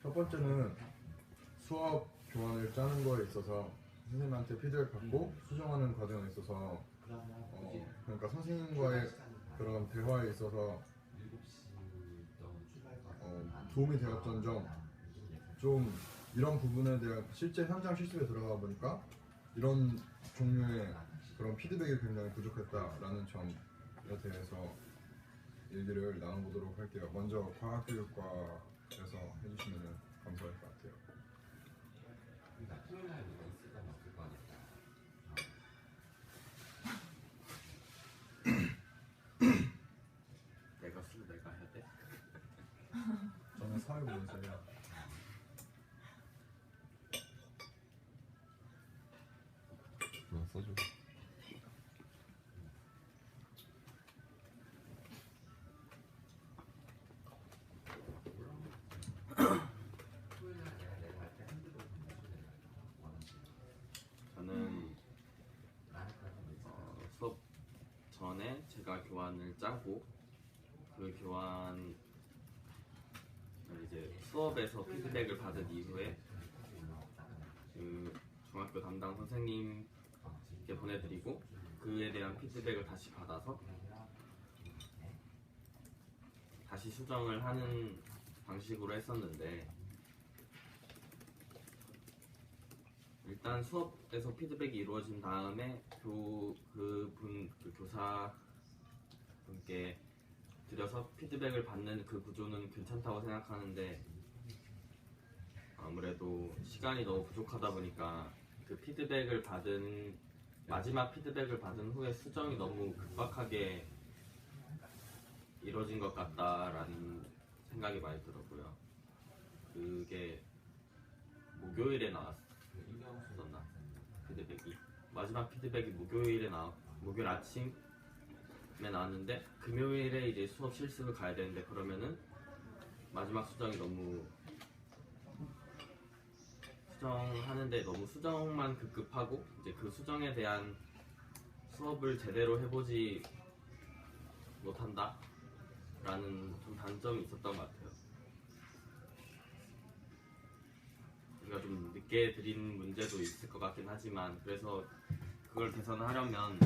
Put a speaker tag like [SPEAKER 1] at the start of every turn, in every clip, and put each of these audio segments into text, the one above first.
[SPEAKER 1] 첫 번째는 수업 교환을 짜는 거에 있어서 선생님한테 피드백 받고 수정하는 과정에 있어서 그러니까 선생님과의 그런 대화에 있어서 도움이 되었던 점, 좀 이런 부분에 대한 실제 현장 실습에 들어가 보니까 이런 종류의 그런 피드백이 굉장히 부족했다라는 점에 대해서 얘기를 나눠보도록 할게요. 먼저 과학교육과에서 해주시면 감사할 것 같아요.
[SPEAKER 2] 내가 쓰고 내가 해야 돼?
[SPEAKER 1] 저는 사회보건사예요.
[SPEAKER 3] 써줘.
[SPEAKER 2] 저는 수업 전에 제가 교환을 짜고 그 교환을 이제 수업에서 피드백을 받은 이후에 그 중학교 담당 선생님께 보내드리고 그에 대한 피드백을 다시 받아서 다시 수정을 하는 방식으로 했었는데, 일단 수업에서 피드백이 이루어진 다음에 그 교사분께 드려서 피드백을 받는 그 구조는 괜찮다고 생각하는데, 아무래도 시간이 너무 부족하다 보니까 그 피드백을 받은 마지막 피드백을 받은 후에 수정이 너무 급박하게 이루어진 것 같다라는 생각이 많이 들었고요. 그게 목요일에 나왔었나? 피드백이 마지막 피드백이 목요일 아침에 나왔는데 금요일에 이제 수업 실습을 가야 되는데, 그러면은 마지막 수정이 너무 수정하는데 너무 수정만 급급하고 이제 그 수정에 대한 수업을 제대로 해보지 못한다 라는 좀 단점이 있었던 것 같아요. 우리가 좀 늦게 드린 문제도 있을 것 같긴 하지만, 그래서 그걸 개선하려면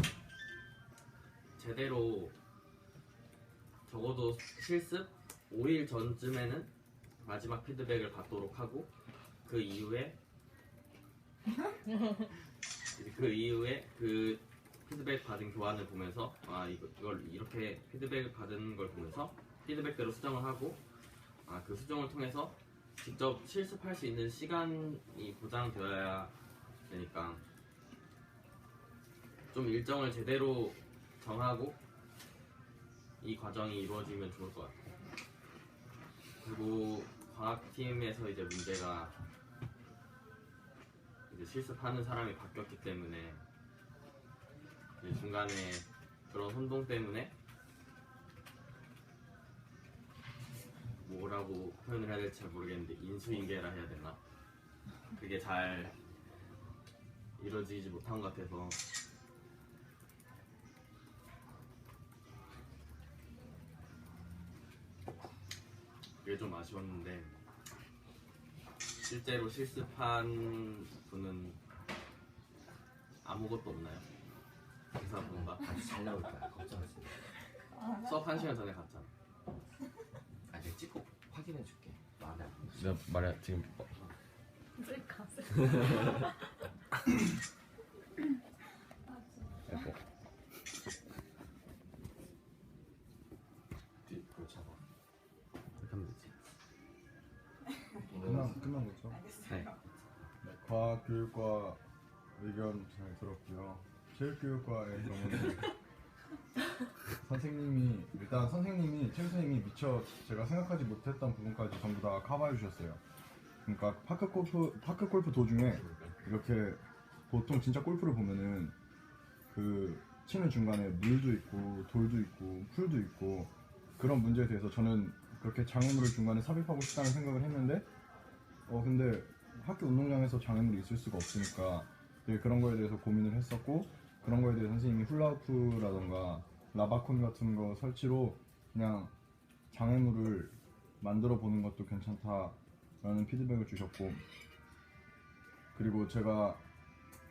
[SPEAKER 2] 제대로 적어도 실습 5일 전쯤에는 마지막 피드백을 받도록 하고, 그 이후에 그 피드백 받은 교환을 보면서 이걸 이렇게 피드백을 받은 걸 보면서 피드백대로 수정을 하고, 그 수정을 통해서 직접 실습할 수 있는 시간이 보장되어야 되니까 좀 일정을 제대로 정하고 이 과정이 이루어지면 좋을 것 같아요. 그리고 과학팀에서 이제 문제가 이제 실습하는 사람이 바뀌었기 때문에 이제 중간에 그런 혼동 때문에 뭐라고 표현을 해야 될지 잘 모르겠는데 인수인계라 해야 되나? 그게 잘 이루어지지 못한 것 같아서 그게 좀 아쉬웠는데, 실제로 실습한 분은 아무것도 없나요? 의사분과
[SPEAKER 4] 아주 잘 나올 거야. 걱정하지 마.
[SPEAKER 2] 수업 1시간 전에 갔잖아.
[SPEAKER 4] 내가 찍고 확인해 줄게. 마음에 안 들어.
[SPEAKER 3] 내가 말해 지금
[SPEAKER 5] 이제 가세요.
[SPEAKER 3] 예뻐.
[SPEAKER 4] 뒤로 잡아.
[SPEAKER 2] 이렇게 하면 되지.
[SPEAKER 1] 끝난 거죠?
[SPEAKER 2] 네.
[SPEAKER 1] 과학교육과 의견 잘 들었고요. 체육교육과의 경우는 선생님이 미처 제가 생각하지 못했던 부분까지 전부 다 커버해 주셨어요. 그러니까 파크 골프 도중에 이렇게 보통 진짜 골프를 보면은 그 치는 중간에 물도 있고 돌도 있고 풀도 있고 그런 문제에 대해서 저는 그렇게 장애물을 중간에 삽입하고 싶다는 생각을 했는데 근데 학교 운동장에서 장애물이 있을 수가 없으니까 그런 거에 대해서 고민을 했었고, 그런 거에 대해 선생님이 훌라후프라던가 라바콘 같은 거 설치로 그냥 장애물을 만들어 보는 것도 괜찮다 라는 피드백을 주셨고, 그리고 제가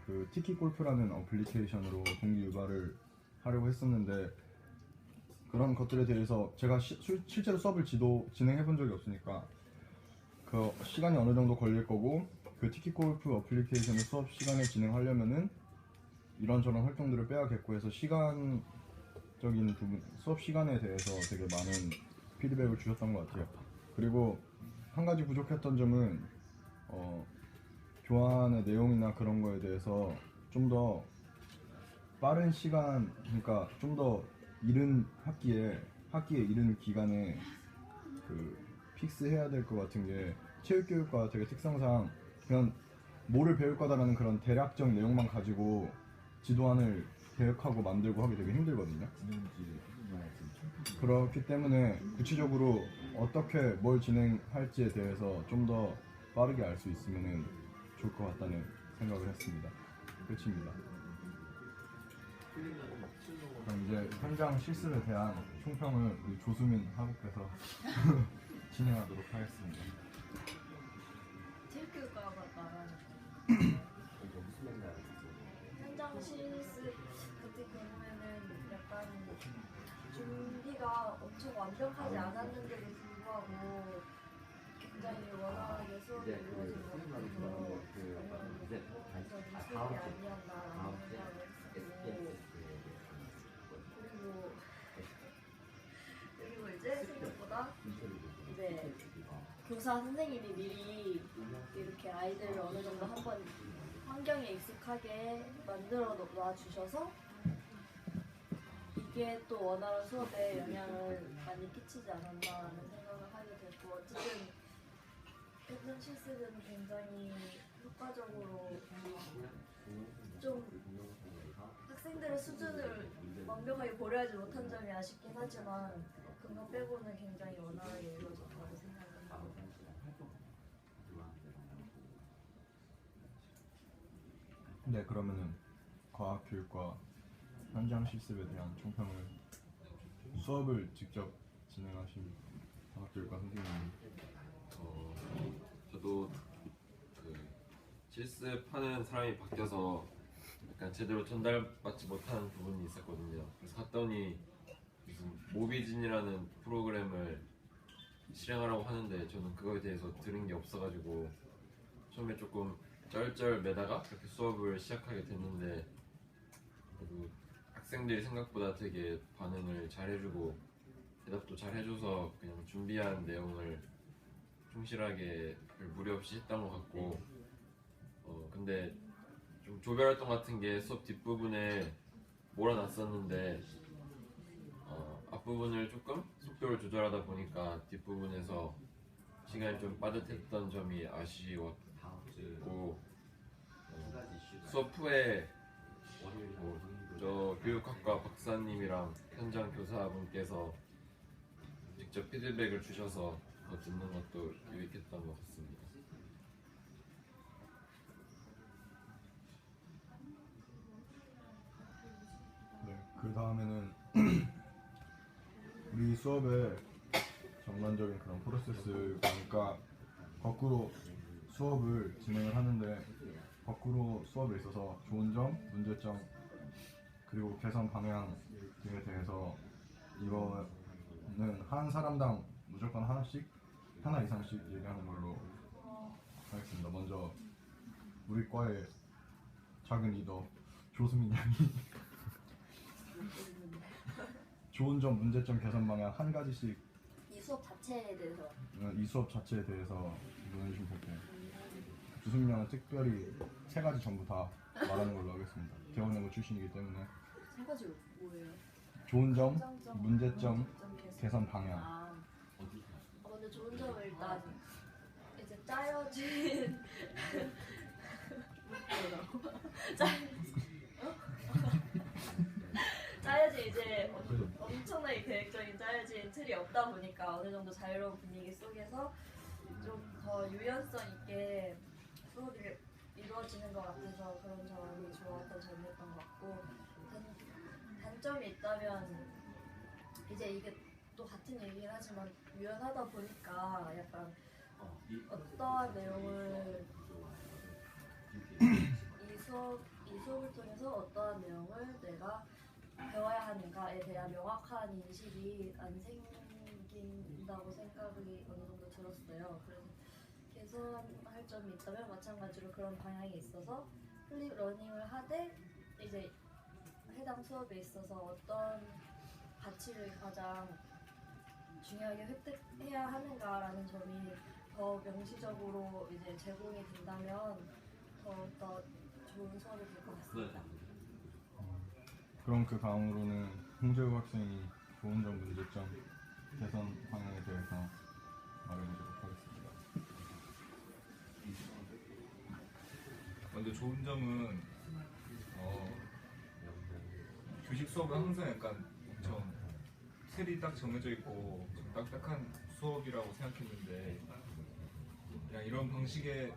[SPEAKER 1] 그 티키 골프라는 어플리케이션으로 동기 유발을 하려고 했었는데, 그런 것들에 대해서 제가 실제로 수업을 진행해 본 적이 없으니까 그 시간이 어느 정도 걸릴 거고, 그 티키 골프 어플리케이션을 수업 시간에 진행하려면은 이런저런 활동들을 빼야겠고 해서 시간적인 부분, 수업 시간에 대해서 되게 많은 피드백을 주셨던 것 같아요. 그리고 한 가지 부족했던 점은 교환의 내용이나 그런 거에 대해서 좀 더 빠른 시간, 그러니까 좀 더 이른 학기에 이른 기간에 그 픽스해야 될 것 같은 게, 체육교육과 되게 특성상 그냥 뭐를 배울 거다라는 그런 대략적 내용만 가지고 지도안을 계획하고 만들고 하기 되게 힘들거든요. 그렇기 때문에 구체적으로 어떻게 뭘 진행할지에 대해서 좀 더 빠르게 알 수 있으면 좋을 것 같다는 생각을 했습니다. 끝입니다. 그럼 이제 현장 실습에 대한 총평을 우리 조수민 하국께서 진행하도록 하겠습니다.
[SPEAKER 5] 체육교육과가 말하는
[SPEAKER 4] 이거 무슨 맥락
[SPEAKER 5] 현장 실습 같은 경우에는 약간 준비가 엄청 완벽하지 않았는데도 불구하고 굉장히 원활하게 수업이
[SPEAKER 4] 이제 그
[SPEAKER 5] 이루어진 것 같아서
[SPEAKER 4] 이제
[SPEAKER 5] 그래서 미술이
[SPEAKER 4] 다음 주
[SPEAKER 5] 아니었나라는 생각을 했었고, 그리고 이제 생각보다 이제 교사 선생님이 미리 이렇게 아이들을 어느 정도 한번 환경에 익숙하게 만들어 놔 주셔서 이게 또 원활한 수업에 영향을 많이 끼치지 않았나라는 생각을 하게 됐고, 어쨌든 현장 실습은 굉장히 효과적으로 좀 학생들의 수준을 완벽하게 고려하지 못한 점이 아쉽긴 하지만 그거 빼고는 굉장히 원활하게 이루어졌다고 생각을 합니다.
[SPEAKER 1] 네, 그러면은 과학교육과 현장 실습에 대한 총평을 수업을 직접 진행하신 과학교육과 선생님.
[SPEAKER 3] 저도 그 실습하는 사람이 바뀌어서 약간 제대로 전달받지 못한 부분이 있었거든요. 그래서 갔더니 무슨 모비진이라는 프로그램을 실행하라고 하는데 저는 그거에 대해서 들은 게 없어가지고 처음에 조금 쩔쩔매다가 그렇게 수업을 시작하게 됐는데, 그래도 학생들이 생각보다 되게 반응을 잘 해주고 대답도 잘 해줘서 그냥 준비한 내용을 충실하게 별 무리 없이 했던 것 같고, 근데 좀 조별활동 같은 게 수업 뒷부분에 몰아놨었는데 앞부분을 조금 속도를 조절하다 보니까 뒷부분에서 시간이 좀 빠듯했던 점이 아쉬웠고, 수업 후에 저 교육학과 박사님이랑 현장 교사분께서 직접 피드백을 주셔서 더 듣는 것도 유익했던 것 같습니다.
[SPEAKER 1] 네, 그 다음에는 우리 수업의 전반적인 그런 프로세스 보니까 거꾸로 수업을 진행을 하는데, 거꾸로 수업에 있어서 좋은 점, 문제점, 그리고 개선 방향 등에 대해서 이거는 한 사람당 무조건 하나 이상씩 얘기하는 걸로 하겠습니다. 먼저 우리 과의 작은 리더 조수민 양이 좋은 점, 문제점, 개선 방향 한 가지씩
[SPEAKER 5] 이 수업 자체에 대해서
[SPEAKER 1] 이 수업 자체에 대해서 논의 좀 볼게요. 조수민 양은 특별히 3가지 전부 다 말하는 걸로 하겠습니다. 대원외고 출신이기 때문에.
[SPEAKER 5] 세 가지 뭐예요?
[SPEAKER 1] 좋은 점, 문제점, 개선 방향.
[SPEAKER 5] 근데 좋은 점은 일단 이제 짜여진 짜여진 이제 엄청나게 계획적인 짜여진 틀이 없다 보니까 어느 정도 자유로운 분위기 속에서 좀 더 유연성 있게 수업이 이루어지는 것 같아서 그런 점이 좋았던 점이었던 것 같고, 단점이 있다면 이제 이게 또 같은 얘기긴 하지만 유연하다 보니까 약간 어떠한 내용을 이 수업을 통해서 어떠한 내용을 내가 배워야 하는가에 대한 명확한 인식이 안 생긴다고 생각이 어느 정도 들었어요. 그래서 개선할 점이 있다면 마찬가지로 그런 방향이 있어서 플립 러닝을 하되 이제 해당 수업에 있어서 어떤 가치를 가장 중요하게 획득해야 하는가라는 점이 더 명시적으로 이제 제공이 된다면 더 좋은 수업이 될 것 같습니다.
[SPEAKER 1] 그럼 그 다음으로는 홍재우 학생이 좋은 점, 문제점, 개선 방향에 대해서 말해보도록 하겠습니다.
[SPEAKER 6] 먼저 좋은 점은 교식 수업은 항상 약간 엄청 틀이 딱 정해져 있고 좀 딱딱한 수업이라고 생각했는데 그냥 이런 방식의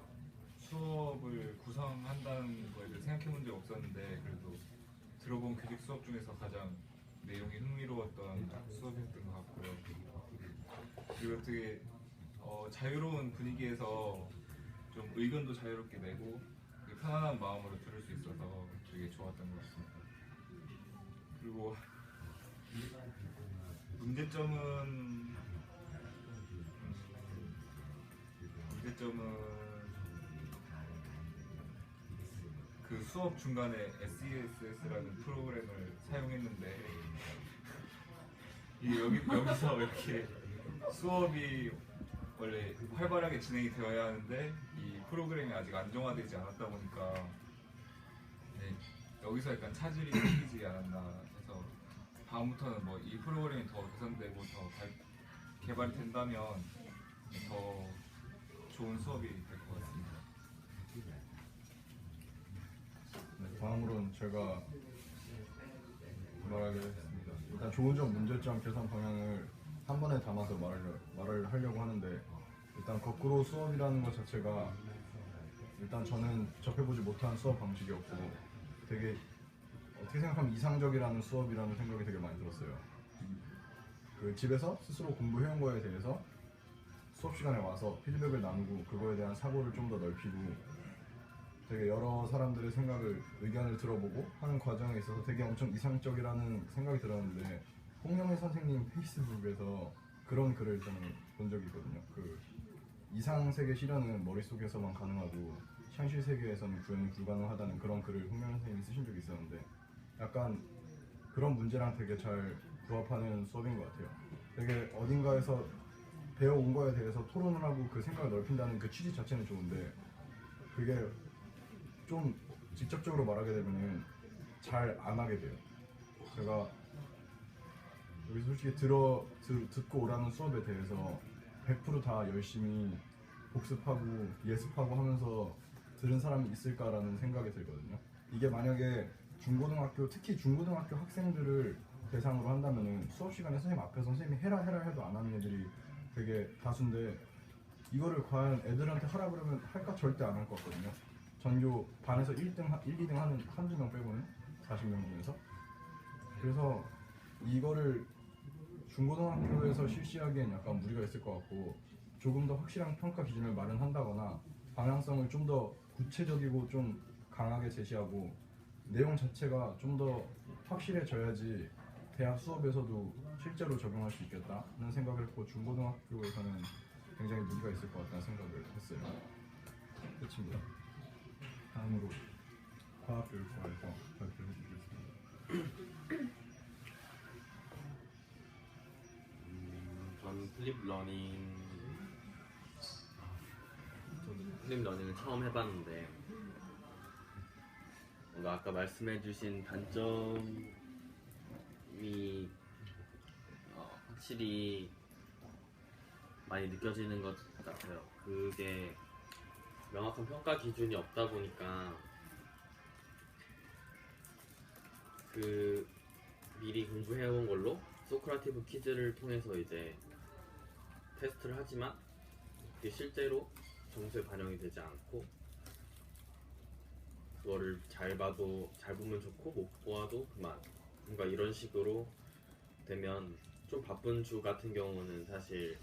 [SPEAKER 6] 수업을 구성한다는 거에 대해 생각해 본 적 없었는데 그래도 들어본 교직 수업 중에서 가장 내용이 흥미로웠던 수업이었던 것 같고요. 그리고 되게 자유로운 분위기에서 좀 의견도 자유롭게 내고 되게 편안한 마음으로 들을 수 있어서 되게 좋았던 것 같습니다. 그리고 문제점은 그 수업 중간에 SESS라는 프로그램을 사용했는데 여기서 이렇게 수업이 원래 활발하게 진행이 되어야 하는데 이 프로그램이 아직 안정화되지 않았다 보니까 네, 여기서 약간 차질이 생기지 않았나 해서 다음부터는 뭐 이 프로그램이 더 개선되고 더 개발이 된다면 더 좋은 수업이 될 것 같습니다.
[SPEAKER 1] 네, 다음으로는 제가 말하겠습니다. 일단 좋은 점, 문제점, 개선 방향을 한 번에 담아서 말을 하려고 하는데 일단 거꾸로 수업이라는 것 자체가 일단 저는 접해보지 못한 수업 방식이었고 되게 어떻게 생각하면 이상적이라는 수업이라는 생각이 되게 많이 들었어요. 그 집에서 스스로 공부해온 거에 대해서 수업 시간에 와서 피드백을 나누고 그거에 대한 사고를 좀 더 넓히고 되게 여러 사람들의 생각을, 의견을 들어보고 하는 과정에 있어서 되게 엄청 이상적이라는 생각이 들었는데 홍영애 선생님 페이스북에서 그런 글을 저는 본 적이 있거든요. 그 이상세계 실현은 머릿속에서만 가능하고 현실 세계에서는 구현이 불가능하다는 그런 글을 홍영애 선생님이 쓰신 적이 있었는데 약간 그런 문제랑 되게 잘 부합하는 수업인 것 같아요. 되게 어딘가에서 배워온 거에 대해서 토론을 하고 그 생각을 넓힌다는 그 취지 자체는 좋은데 그게 좀 직접적으로 말하게 되면은 잘 안 하게 돼요. 제가 여기 솔직히 듣고 오라는 수업에 대해서 100% 열심히 복습하고 예습하고 하면서 들은 사람이 있을까라는 생각이 들거든요. 이게 만약에 중고등학교, 특히 중고등학교 학생들을 대상으로 한다면은 수업 시간에 선생님 앞에서 선생님이 해라 해도 안 하는 애들이 되게 다수인데 이거를 과연 애들한테 하라 그러면 할까? 절대 안 할 것 같거든요. 전교 반에서 1, 2등 하는 한두 명 빼고는 40명 중에서. 그래서 이거를 중고등학교에서 실시하기엔 약간 무리가 있을 것 같고 조금 더 확실한 평가 기준을 마련한다거나 방향성을 좀 더 구체적이고 좀 강하게 제시하고 내용 자체가 좀 더 확실해져야지 대학 수업에서도 실제로 적용할 수 있겠다는 생각을 했고 중고등학교에서는 굉장히 무리가 있을 것 같다는 생각을 했어요. 끝입니다. 다음으로 과학교육과에서 발표해 주겠습니다.
[SPEAKER 2] 저는 플립 러닝을 처음 해봤는데 뭔가 아까 말씀해주신 단점이 확실히 많이 느껴지는 것 같아요. 그게 명확한 평가 기준이 없다 보니까 그 미리 공부해온 걸로 소크라티브 퀴즈를 통해서 이제 테스트를 하지만 그게 실제로 점수에 반영이 되지 않고 그거를 잘 보면 좋고 못 보아도 그만 뭔가 이런 식으로 되면 좀 바쁜 주 같은 경우는 사실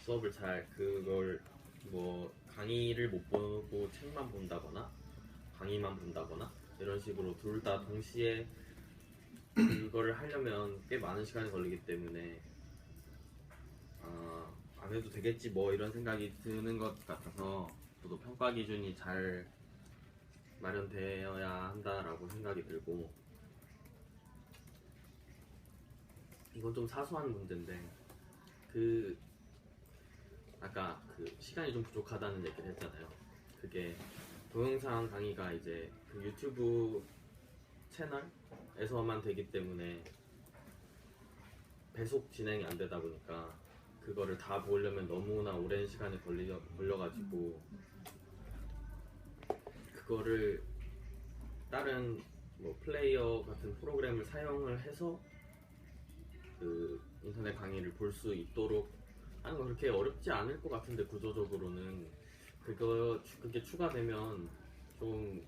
[SPEAKER 2] 수업을 그걸 강의를 못 보고 책만 본다거나 강의만 본다거나 이런 식으로 둘 다 동시에 그거를 하려면 꽤 많은 시간이 걸리기 때문에 안 해도 되겠지 뭐 이런 생각이 드는 것 같아서 저도 평가 기준이 잘 마련되어야 한다라고 생각이 들고, 이건 좀 사소한 문제인데 그 아까 그 시간이 좀 부족하다는 얘기를 했잖아요. 그게 동영상 강의가 이제 그 유튜브 채널에서만 되기 때문에 배속 진행이 안 되다 보니까 그거를 다 보려면 너무나 오랜 시간이 걸려가지고 그거를 다른 뭐 플레이어 같은 프로그램을 사용을 해서 그 인터넷 강의를 볼 수 있도록 하는 건 그렇게 어렵지 않을 것 같은데, 구조적으로는 그게 추가되면 좀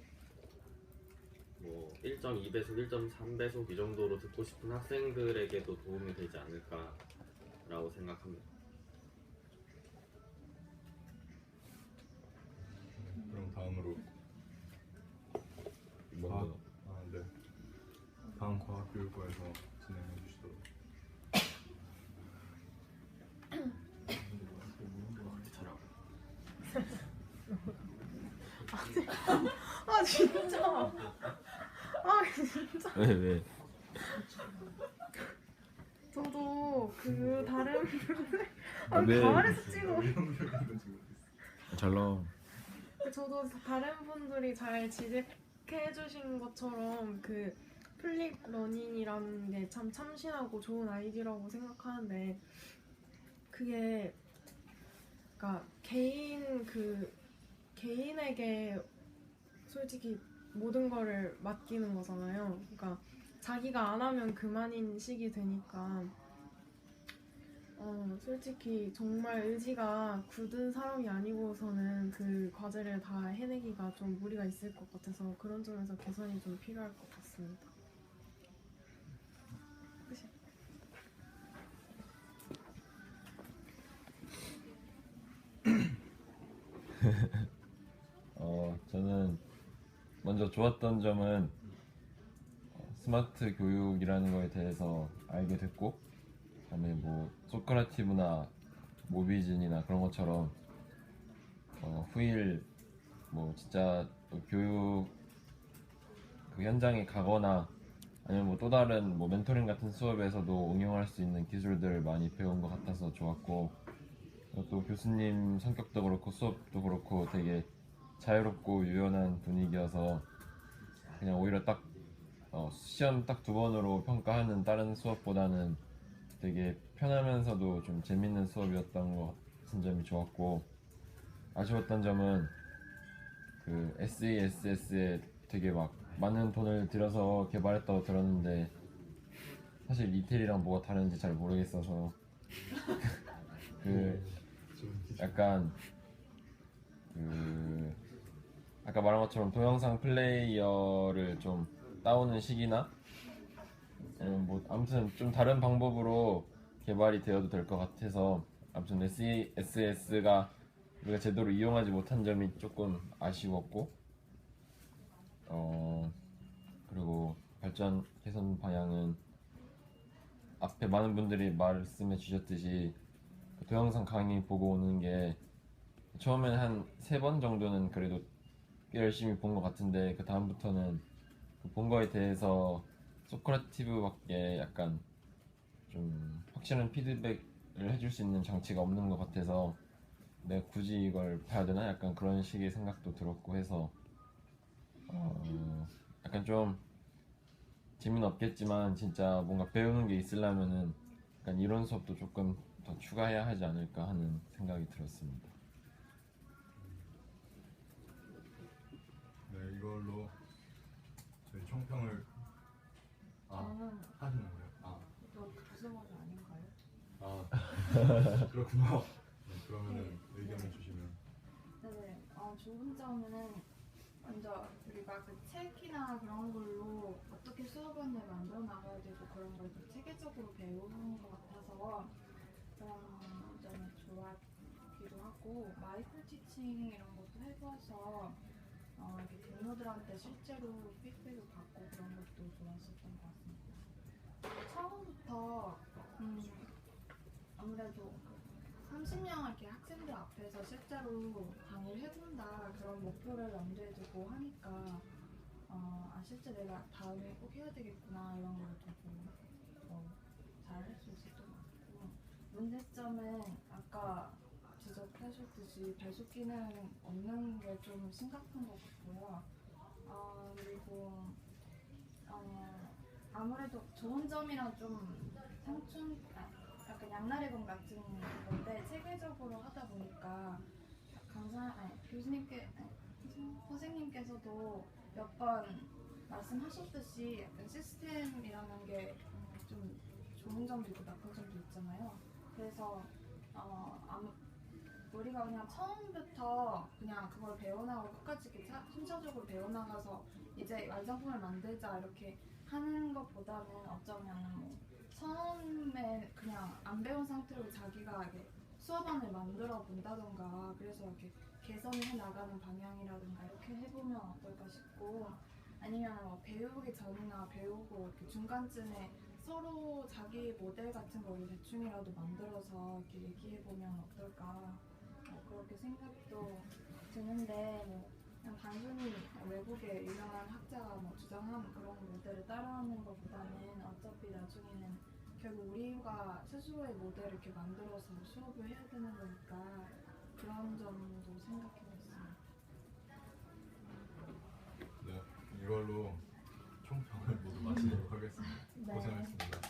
[SPEAKER 2] 뭐 1.2배속, 1.3배속 이 정도로 듣고 싶은 학생들에게도 도움이 되지 않을까라고 생각합니다.
[SPEAKER 1] 그럼 다음으로
[SPEAKER 3] 먼저
[SPEAKER 1] 네. 다음 과학교육과에서 진행해 주시도록.
[SPEAKER 2] 그렇게 잘하고.
[SPEAKER 7] 아 진짜. 아 진짜.
[SPEAKER 3] 왜?
[SPEAKER 7] 저도 그 다른
[SPEAKER 3] 왜?
[SPEAKER 7] 가을에서 찍어.
[SPEAKER 3] 잘 나와.
[SPEAKER 7] 저도 다른 분들이 잘 지적해 주신 것처럼 그 플립 러닝이라는 게 참 참신하고 좋은 아이디어라고 생각하는데, 그게 그러니까 개인에게 솔직히 모든 거를 맡기는 거잖아요. 그러니까 자기가 안 하면 그만인 시기 되니까 솔직히 정말 의지가 굳은 사람이 아니고서는 그 과제를 다 해내기가 좀 무리가 있을 것 같아서 그런 점에서 개선이 좀 필요할 것 같습니다. 끝이야.
[SPEAKER 3] 저는 먼저 좋았던 점은 스마트 교육이라는 거에 대해서 알게 됐고, 그다음에 뭐 소크라티브나 모비즌이나 그런 것처럼 후일 뭐 진짜 또 교육 그 현장에 가거나 아니면 뭐 또 다른 뭐 멘토링 같은 수업에서도 응용할 수 있는 기술들을 많이 배운 것 같아서 좋았고, 또 교수님 성격도 그렇고 수업도 그렇고 되게 자유롭고 유연한 분위기여서 그냥 오히려 딱 시험 딱 2번으로 평가하는 다른 수업보다는 되게 편하면서도 좀 재밌는 수업이었던 것 같은 점이 좋았고, 아쉬웠던 점은 그 SESS에 되게 막 많은 돈을 들여서 개발했다고 들었는데 사실 리텔이랑 뭐가 다른지 잘 모르겠어서 그 약간 그 아까 말한 것처럼 동영상 플레이어를 좀 따오는 식이나 뭐 아무튼 좀 다른 방법으로 개발이 되어도 될 것 같아서, 아무튼 SES가 우리가 제대로 이용하지 못한 점이 조금 아쉬웠고, 그리고 발전 개선 방향은 앞에 많은 분들이 말씀해 주셨듯이 동영상 강의 보고 오는 게 처음에는 한 3번 정도는 그래도 꽤 열심히 본 것 같은데, 그 다음부터는 본 거에 대해서 소크라티브밖에 약간 좀 확실한 피드백을 해줄 수 있는 장치가 없는 것 같아서 내가 굳이 이걸 봐야 되나? 약간 그런 식의 생각도 들었고 해서 약간 좀 재미는 없겠지만 진짜 뭔가 배우는 게 있으려면은 약간 이론 수업도 조금 더 추가해야 하지 않을까 하는 생각이 들었습니다.
[SPEAKER 1] 네, 이걸로 저희 총평을 하시는 거예요?
[SPEAKER 5] 너 부수모자 아닌가요?
[SPEAKER 1] 그렇구나. 네, 그러면은 의견을 주시면.
[SPEAKER 5] 네네. 좋은 점은 먼저 우리가 그 책이나 그런 걸로 어떻게 수업원을 만들어 나가야 되고 그런 걸 좀 체계적으로 배우는 것 같아서 그런 점이 좋았기도
[SPEAKER 8] 하고 마이크로 티칭 이런 것도 해봐서 이렇게 동료들한테 실제로 피드백을 받고 그런 것도 좋았었던 것 같습니다. 처음부터 아무래도 30명 이렇게 학생들 앞에서 실제로 강의를 해본다 그런 목표를 염두에 두고 하니까 실제 내가 다음에 꼭 해야 되겠구나 이런 걸 두고 잘 할 수 있었던 것 같고, 문제점은 아까 지적하셨듯이 배수 기능 없는 게 좀 심각한 것 같고요. 그리고 아무래도 좋은 점이랑 좀 약간 양날의 검 같은 건데, 체계적으로 하다 보니까 선생님께서도 몇 번 말씀하셨듯이 약간 시스템이라는 게 좀 좋은 점도 있고 나쁜 점도 있잖아요. 그래서 우리가 그냥 처음부터 그냥 그걸 배워나가고 끝까지 이렇게 순차적으로 배워나가서 이제 완성품을 만들자 이렇게 하는 것보다는 어쩌면 처음에 그냥 안 배운 상태로 자기가 이렇게 수업안을 만들어 본다던가, 그래서 이렇게 개선을 해 나가는 방향이라든가 이렇게 해보면 어떨까 싶고, 아니면 배우기 전이나 배우고 이렇게 중간쯤에 서로 자기 모델 같은 거를 대충이라도 만들어서 이렇게 얘기해보면 어떨까, 그렇게 생각도 드는데, 그냥 단순히 외국의 유명한 학자가 주장하는 그런 모델을 따라하는 것보다는 어차피 나중에는 결국 우리가 스스로의 모델을 이렇게 만들어서 수업을 해야 되는 거니까 그런 점도 생각해봤습니다.
[SPEAKER 1] 네, 이걸로 총평을 모두 마치도록 하겠습니다.
[SPEAKER 8] 네.
[SPEAKER 1] 고생하셨습니다.